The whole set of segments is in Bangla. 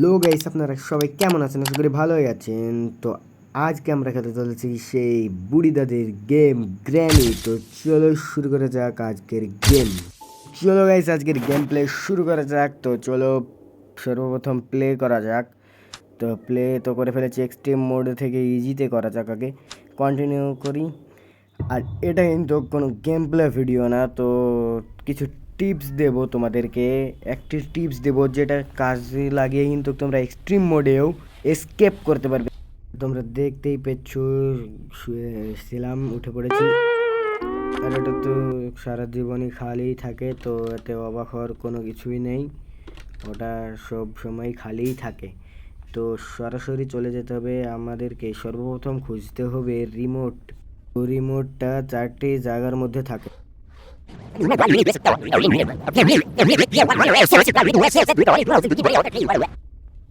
হ্যালো গাইস, আপনারা সবাই কেমন আছেন? আশা করি ভালোই আছেন। তো আজকে আমরা খেলতে চলেছি সেই বুড়ি দাদির গেম গ্র্যানি। তো চলো শুরু করা যাক আজকের গেম। চলো গাইস, আজকের গেম প্লে শুরু করা যাক। তো চলো সর্বপ্রথম প্লে করা যাক। তো প্লে তো করে ফেলেছি, এক্সট্রিম মোড থেকে ইজিতে করা যাক, আগে কন্টিনিউ করি। আর এটা কিন্তু কোনো গেম প্লে ভিডিও না, তো কিছু টিপস দেব তোমাদেরকে। একটি টিপস দেব যেটা কাজে লাগিয়ে কিন্তু তোমরা এক্সট্রিম মোডেও এসকেপ করতে পারবে। তোমরা দেখতেই পেয়েছ, শুয়েছিলাম, উঠে পড়েছি। আর এটা তো সারা জীবনই খালিই থাকে, তো এতে অবাক হওয়ার কোনো কিছুই নেই। ওটা সব সময় খালিই থাকে। তো সরাসরি চলে যেতে হবে আমাদেরকে। সর্বপ্রথম খুঁজতে হবে রিমোট। রিমোটটা 4টি জায়গার মধ্যে থাকে।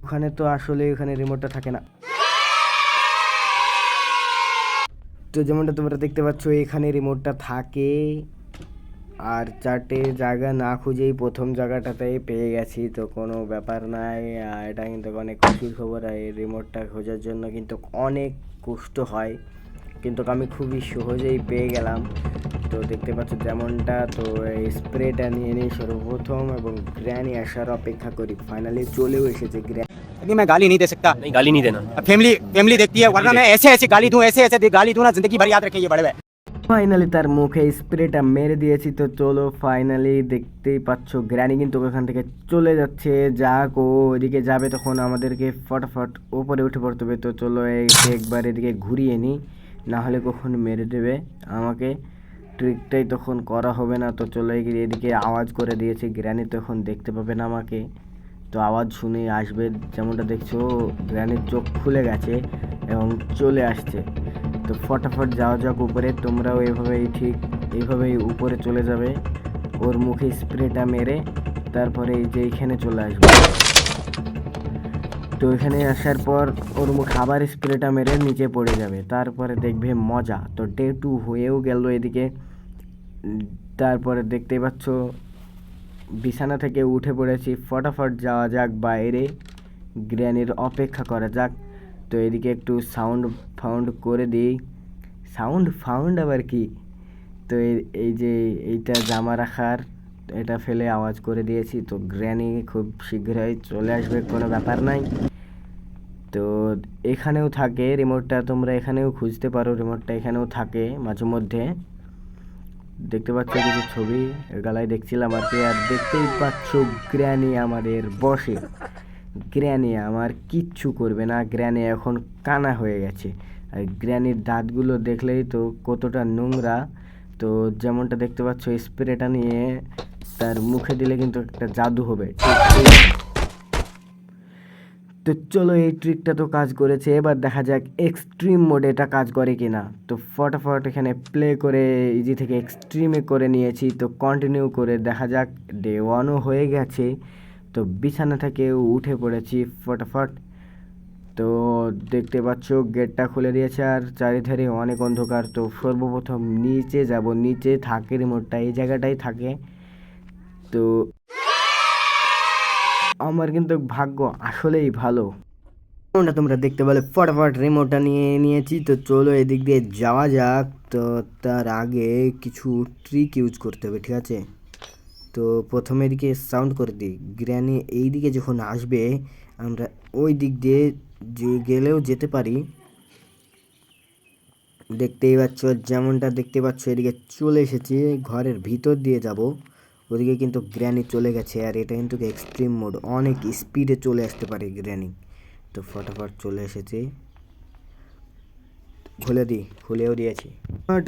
ওখানে তো আসলে ওখানে রিমোটটা থাকে না। তো যেমনটা তোমরা দেখতে পাচ্ছ, এখানে রিমোটটা থাকে। আর 4টে জায়গা না খুঁজেই প্রথম জায়গাটাতে পেয়ে গেছি, তো কোনো ব্যাপার নাই। এটা কিন্তু অনেক খুশির খবর। এই রিমোটটা খোঁজার জন্য কিন্তু অনেক কষ্ট হয়, কিন্তু আমি খুবই সহজেই পেয়ে গেলাম। তো দেখতে পাচ্ছ যেমনটা। তো এই স্প্রেটা নিয়ে নিই সর্বপ্রথম এবং গ্র্যানি আসার অপেক্ষা করি। ফাইনালি চলেও এসেছে গ্র্যানি। लेकिन मैं गाली नहीं दे सकता। नहीं, गाली नहीं देना। अब फैमिली फैमिली देखती है, वरना मैं ऐसे ऐसे गाली दूं, ऐसे ऐसे गाली दूं ना, जिंदगी भर याद रखें ये बड़े भाई। ফাইনালি তার মুখে স্প্রেটা মেরে দিয়েছি। তো চলো, ফাইনালি দেখতেই পাচ্ছ গ্র্যানি কিন্তু ওখান থেকে চলে যাচ্ছে। যাক, ও ওইদিকে যাবে তখন আমাদেরকে ফটাফট ওপরে উঠে পড়তে হবে। তো চলো একবার এদিকে ঘুরিয়ে নিই, না হলে কখন মেরে দেবে আমাকে। ট্রিকটাই তখন করা হবে না। তো চলো এদিকে আওয়াজ করে দিয়েছি, গ্র্যানি তখন দেখতে পাবে না আমাকে। তো আওয়াজ শুনে আসবে। যেমনটা দেখছো, গ্র্যানির চোখ খুলে গেছে এবং চলে আসছে। তো ফটাফট যাওয়া যাক উপরে। তোমরাও এইভাবেই উপরে চলে যাবে। ওর মুখে স্প্রেটা মেরে তারপরে এই যে এইখানে চলে আসবে। তো এখানে আসার পর ওর মুখে আবার স্প্রেটা মেরে নিচে পড়ে যাবে, তারপরে দেখবে মজা। তো ডে 2 হয়েও গেল এদিকে। তারপরে দেখতেই পাচ্ছ বিছানা থেকে উঠে পড়েছি। ফটাফট যাওয়া যাক বাইরে, গ্র্যানির অপেক্ষা করা যাক। তো এদিকে একটু সাউন্ড ফাউন্ড করে দিই। সাউন্ড ফাউন্ড আবার কি? তো এই যে এইটা জামা রাখার, এটা ফেলে আওয়াজ করে দিয়েছি। তো গ্র্যানি খুব শীঘ্রই চলে আসবে, কোনো ব্যাপার নাই। তো এখানেও থাকে রিমোটটা, তোমরা এখানেও খুঁজতে পারো। রিমোটটা এখানেও থাকে মাঝে মধ্যে। দেখতে পাচ্ছ কিছু ছবি গালায় দেখছিলাম আর কি। আর দেখতেই পাচ্ছ গ্র্যানি আমাদের বসে। গ্র্যানি আমার কিচ্ছু করবে না, গ্র্যানি এখন কানা হয়ে গেছে। আর গ্র্যানির দাঁতগুলো দেখলেই তো কতটা নোংরা। তো যেমনটা দেখতে পাচ্ছ, স্প্রেটা নিয়ে তার মুখে দিলে কিন্তু একটা জাদু হবে। তো চলো, এই ট্রিকটা তো কাজ করেছে, এবার দেখা যাক এক্সট্রিম মোডে এটা কাজ করে কিনা। তো ফটাফট এখানে প্লে করে ইজি থেকে এক্সট্রিমে করে নিয়েছি। তো কন্টিনিউ করে দেখা যাক। ডে 1ও হয়ে গেছে। তো বিছানা থেকে উঠে পড়েছি ফটাফট। তো দেখতে পাচ্ছ গেটটা খুলে দিয়েছে আর চারিধারে অনেক অন্ধকার। তো সর্বপ্রথম নিচে যাব, নিচে থাকে রিমোটটা, এই জায়গাটাই থাকে। তো আমার কিন্তু ভাগ্য আসলেই ভালো। যেমনটা তোমরা দেখতে পেলে ফটাফট রিমোটটা নিয়ে নিয়েছি। তো চলো এদিক দিয়ে যাওয়া যাক। তো তার আগে কিছু ট্রিক ইউজ করতে হবে, ঠিক আছে? তো প্রথমে এদিকে সাউন্ড করে দিই। গ্র্যানি এই দিকে যখন আসবে, আমরা ওই দিক দিয়ে গেলেও যেতে পারি। দেখতেই পাচ্ছ, যেমনটা দেখতে পাচ্ছ এদিকে চলে এসেছি, ঘরের ভিতর দিয়ে যাব। ওদিকে কিন্তু গ্র্যানি চলে গেছে। আর এটা কিন্তু এক্সট্রিম মোড, অনেক স্পিডে চলে আসতে পারে গ্র্যানি। তো ফটাফট চলে এসেছি, খুলেও দিয়েছি।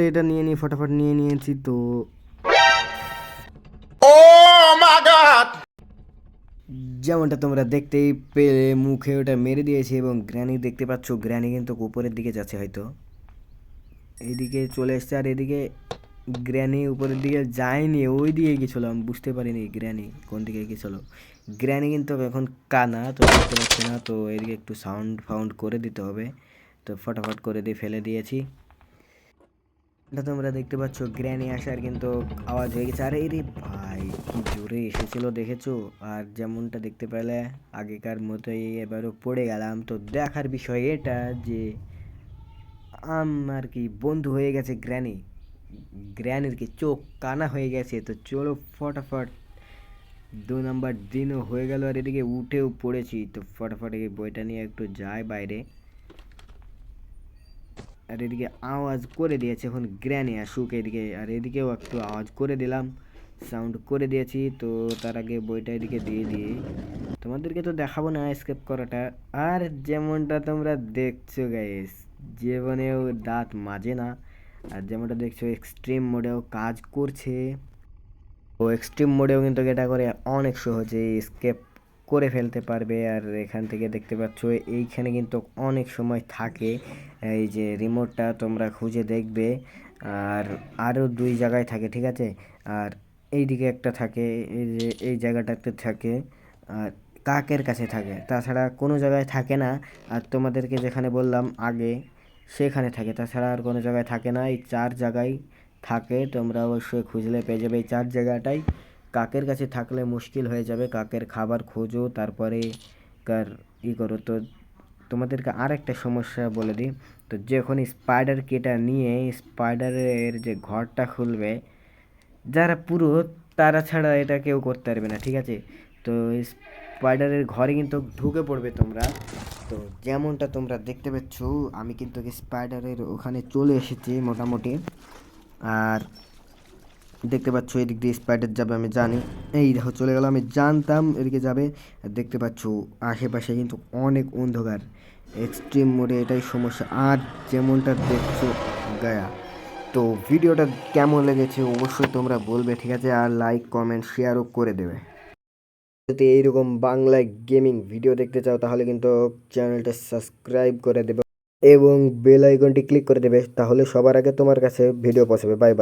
এটা নিয়ে নিই, ফটাফট নিয়ে নিয়েছি। তো যেমনটা তোমরা দেখতেই পেলে মুখে ওটা মেরে দিয়েছি এবং গ্র্যানি দেখতে পাচ্ছ, গ্র্যানি কিন্তু উপরের দিকে যাচ্ছে হয়তো। এইদিকে চলে এসছে। আর এদিকে গ্র্যানি উপরের দিকে যায়নি, ওই দিকে গেছিলো, আমি বুঝতে পারিনি গ্র্যানি কোন দিকে গেছিলো। গ্র্যানি কিন্তু এখন কানা, তো বুঝতে পারছি না। তো এদিকে একটু সাউন্ড ফাউন্ড করে দিতে হবে। তো ফটাফট করে দিয়ে ফেলে দিয়েছি। এটা তোমরা দেখতে পাচ্ছ গ্র্যানি আসার কিন্তু আওয়াজ হয়ে গেছে। আরে রে ভাই কি জোরে এসেছিল দেখেছো। আর যেমনটা দেখতে পেলে আগেকার মতোই এবারও পড়ে গেলাম। তো দেখার বিষয় এটা যে আমার কি বন্ধু হয়ে গেছে গ্র্যানি, গ্র্যানির কি চোখ কানা হয়ে গেছে। তো চলো ফটাফট 2 নাম্বার দিনও হয়ে গেল আর এদিকে উঠেও পড়েছি। তো ফটাফট এই বইটা নিয়ে একটু যাই বাইরে। আর এদিকে আওয়াজ করে দিয়েছে এখন গ্র্যানি আসুক এদিকে। আর এদিকেও একটু আওয়াজ করে দিলাম, সাউন্ড করে দিয়েছি। তো তার আগে বইটা এদিকে দিয়ে দিই। তোমাদেরকে তো দেখাবো না স্কেপ করাটা। আর যেমনটা তোমরা দেখছো গাইস, জীবনেও দাঁত মাজে না। আর যেমনটা দেখছো এক্সট্রিম মোডেও কাজ করছে। ও এক্সট্রিম মোডেও কিন্তু এটা করে অনেক সহজে স্কেপ করে ফেলতে পারবে। আর এখান থেকে দেখতে পাচ্ছ এইখানে কিন্তু অনেক সময় থাকে এই যে রিমোটটা, তোমরা খুঁজে দেখবে। আর আরও 2 জায়গায় থাকে, ঠিক আছে। আর এইদিকে একটা থাকে, এই যে এই জায়গাটাতে থাকে। আর কাকের কাছে থাকে, তাছাড়া কোনো জায়গায় থাকে না। আর তোমাদেরকে যেখানে বললাম আগে সেখানে থাকে, তাছাড়া আর কোনো জায়গায় থাকে না। এই 4 জায়গায় থাকে, তোমরা অবশ্যই খুঁজলে পেয়ে যাবে এই 4 জায়গাটাই। কাকের কাছে থাকলে মুশকিল হয়ে যাবে, কাকের খাবার খোঁজো তারপরে কার করো। তো তোমাদেরকে আর একটা সমস্যা বলে দিই। তো যখন স্পাইডার কিটা নিয়ে স্পাইডারের যে ঘরটা খুলবে, যারা পুরো তারা ছাড়া এটা কেউ করতে পারবে না, ঠিক আছে। তো স্পাইডারের ঘরে কিন্তু ঢুকে পড়বে তোমরা। তো যেমনটা তোমরা দেখতে পাচ্ছ আমি কিন্তু স্পাইডারের ওখানে চলে এসেছি মোটামুটি। আর দেখতে পাচ্ছ এদিক দিয়ে স্পাইডার যাবে আমি জানি। এই দেখো চলে গেল, আমি জানতাম এদিকে যাবে। আর দেখতে পাচ্ছ আশেপাশে কিন্তু অনেক অন্ধকার, এক্সট্রিম মোডে এটাই সমস্যা। আর যেমনটা দেখছো গায়া। তো ভিডিওটা কেমন লেগেছে অবশ্যই তোমরা বলবে, ঠিক আছে। আর লাইক কমেন্ট শেয়ারও করে দেবে। যদি এইরকম বাংলায় গেমিং ভিডিও দেখতে চাও তাহলে কিন্তু চ্যানেলটা সাবস্ক্রাইব করে দেবে এবং বেল আইকনটি ক্লিক করে দেবে, তাহলে সবার আগে তোমার কাছে ভিডিও পৌঁছাবে। Bye bye.